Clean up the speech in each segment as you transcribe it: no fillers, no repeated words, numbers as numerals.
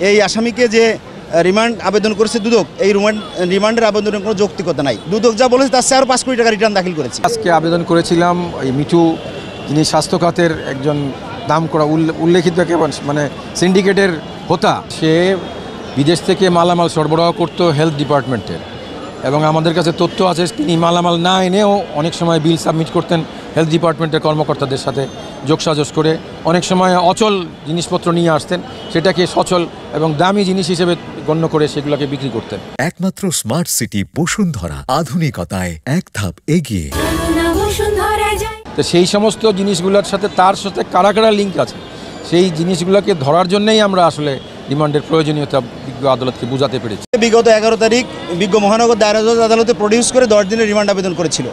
এই আসামিকে যে রিমান্ড আবেদন করেছে দুদক, এই রিমান্ডের আবেদনের কোনো যৌক্তিকতা নাই। দুদক যা বলেছে তার চেয়ে আরও 5 কোটি টাকা রিটার্ন দাখিল করেছে। আজকে আবেদন করেছিলাম এই মিঠু, যিনি স্বাস্থ্য খাতের একজন নাম করা উল্লেখিত মানে সিন্ডিকেটের হোতা। সে বিদেশ থেকে মালামাল সরবরাহ করতো হেলথ ডিপার্টমেন্টের, এবং আমাদের কাছে তথ্য আছে তিনি মালামাল না এনেও অনেক সময় বিল সাবমিট করতেন হেলথ ডিপার্টমেন্টের কর্মকর্তাদের সাথে যোগসাজশ করে। অনেক সময় অচল জিনিসপত্র নিয়ে আসতেন, সেটাকে সচল এবং দামি জিনিস হিসেবে গণ্য করে সেগুলোকে বিক্রি করতেন। একমাত্র স্মার্ট সিটি বসুন্ধরা, আধুনিকতায় এক ধাপ এগিয়ে। তো সেই সমস্ত জিনিসগুলোর সাথে তার সাথে কারা কারা লিঙ্ক আছে সেই জিনিসগুলোকে ধরার জন্যই আমরা আসলে রিমান্ডের প্রয়োজনীয়তা বিজ্ঞ আদালতকে বোঝাতে পেরেছি। বিগত 11 তারিখ বিজ্ঞ মহানগর দায়রা জজ আদালতে প্রডিউস করে 10 দিনের রিমান্ড আবেদন করেছিল।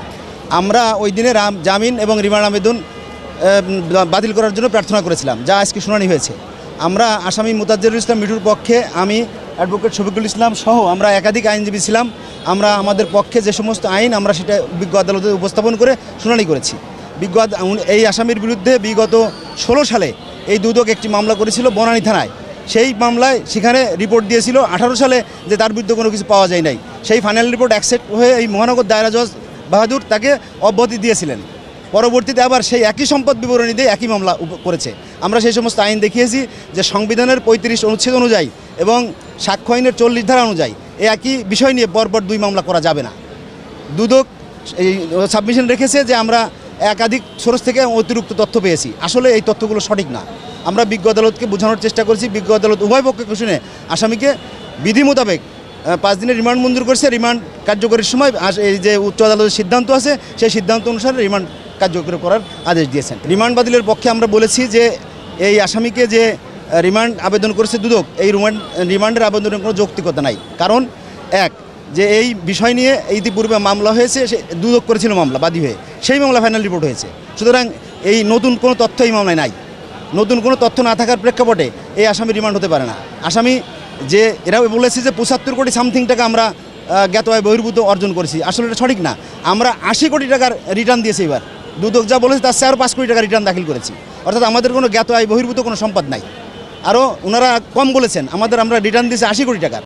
আমরা ওই দিনে জামিন এবং রিমান্ড আবেদন বাতিল করার জন্য প্রার্থনা করেছিলাম, যা আজকে শুনানি হয়েছে। আমরা আসামি মোতাজ্জেরুল ইসলাম মিঠুর পক্ষে আমি অ্যাডভোকেট শফিকুল ইসলাম সহ আমরা একাধিক আইনজীবী ছিলাম। আমরা আমাদের পক্ষে যে সমস্ত আইন আমরা সেটা বিজ্ঞ আদালতে উপস্থাপন করে শুনানি করেছি। এই আসামির বিরুদ্ধে বিগত 16 সালে এই দুদক একটি মামলা করেছিল বনানী থানায়। সেই মামলায় সেখানে রিপোর্ট দিয়েছিল 18 সালে যে তার বিরুদ্ধে কোনো কিছু পাওয়া যায় নাই। সেই ফাইনাল রিপোর্ট অ্যাকসেপ্ট হয়ে এই মহানগর দায়রা জজ বাহাদুর তাকে অব্যাহতি দিয়েছিলেন। পরবর্তীতে আবার সেই একই সম্পদ বিবরণী দিয়ে একই মামলা করেছে। আমরা সেই সমস্ত আইন দেখিয়েছি যে সংবিধানের 35 অনুচ্ছেদ অনুযায়ী এবং সাক্ষ্য আইনের 40 ধারা অনুযায়ী এই একই বিষয় নিয়ে পরপর 2 মামলা করা যাবে না। দুদক এই সাবমিশন রেখেছে যে আমরা একাধিক সোর্স থেকে অতিরিক্ত তথ্য পেয়েছি। আসলে এই তথ্যগুলো সঠিক না। আমরা বিজ্ঞ আদালতকে বোঝানোর চেষ্টা করেছি। বিজ্ঞ আদালত উভয় পক্ষকে শুনে আসামিকে বিধি মোতাবেক 5 দিনের রিমান্ড মঞ্জুর করেছে। রিমান্ড কার্যকরীর সময় এই যে উচ্চ আদালতের সিদ্ধান্ত আছে সেই সিদ্ধান্ত অনুসারে রিমান্ড কার্যকরী করার আদেশ দিয়েছেন। রিমান্ড বাতিলের পক্ষে আমরা বলেছি যে এই আসামিকে যে রিমান্ড আবেদন করেছে দুদক, এই রিমান্ডের আবেদনের কোনো যৌক্তিকতা নাই। কারণ এক, যে এই বিষয় নিয়ে ইতিপূর্বে মামলা হয়েছে, সে দুদক করেছিল মামলা বাদী হয়ে, সেই মামলা ফাইনাল রিপোর্ট হয়েছে। সুতরাং এই নতুন কোনো তথ্য এই মামলায় নাই। নতুন কোনো তথ্য না থাকার প্রেক্ষাপটে এই আসামি রিমান্ড হতে পারে না। আসামি যে এরা বলেছে যে 75 কোটি সামথিং টাকা আমরা জ্ঞাত আয় বহির্ভূত অর্জন করেছি, আসলে এটা সঠিক না। আমরা 80 কোটি টাকার রিটার্ন দিয়েছি। এবার দুদক যা বলেছে তার চেয়ে আরও 5 কোটি টাকা রিটার্ন দাখিল করেছি। অর্থাৎ আমাদের কোনো জ্ঞাত আয় বহির্ভূত কোনো সম্পদ নাই। আরও ওনারা কম বলেছেন, আমরা রিটার্ন দিয়েছি 80 কোটি টাকার।